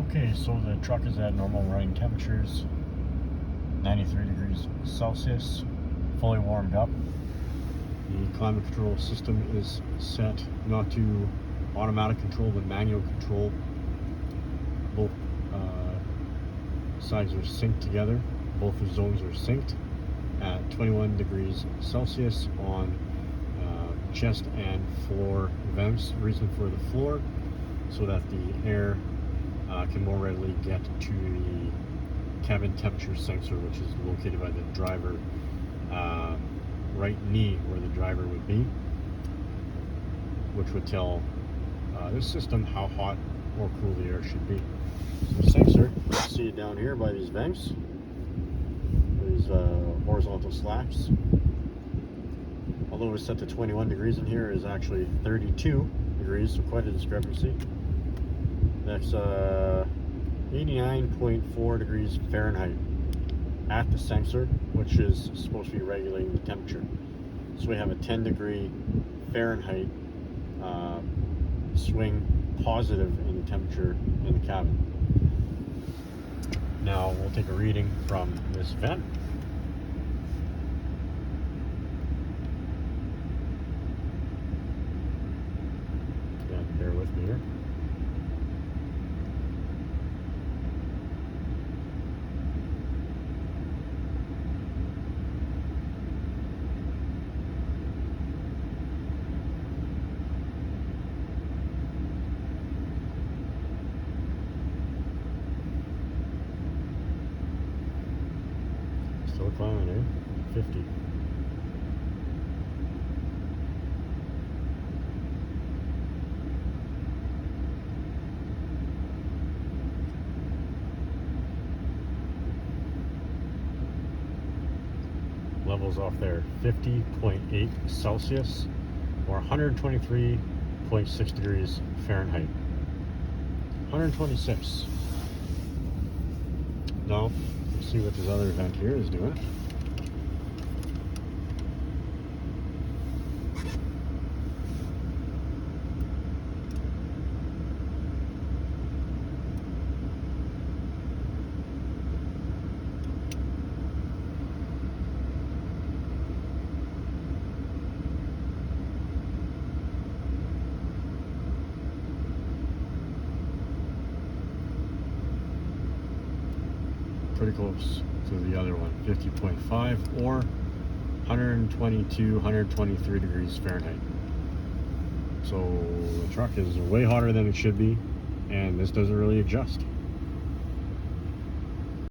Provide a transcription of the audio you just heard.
Okay, so the truck is at normal running temperatures, 93 degrees Celsius, fully warmed up. The climate control system is set not to automatic control but manual control. Both sides are synced together. Both the zones are synced at 21 degrees Celsius on chest and floor vents. Reason for the floor, so that the air can more readily get to the cabin temperature sensor, which is located by the driver right knee, where the driver would be, which would tell this system how hot or cool the air should be. So the sensor, you see it down here by these vents, these horizontal slats. Although it's set to 21 degrees in here, is actually 32 degrees, so quite a discrepancy. That's 89.4 degrees Fahrenheit at the sensor, which is supposed to be regulating the temperature. So we have a 10 degree Fahrenheit swing positive in the temperature in the cabin. Now we'll take a reading from this vent. Bear with me here. Still climbing, eh? 50. Levels off there, 50.8 Celsius or 123.6 degrees Fahrenheit. 126. Now, let's see what this other vent here is doing. Pretty close to the other one, 50.5 or 122, 123 degrees Fahrenheit. So the truck is way hotter than it should be, and this doesn't really adjust.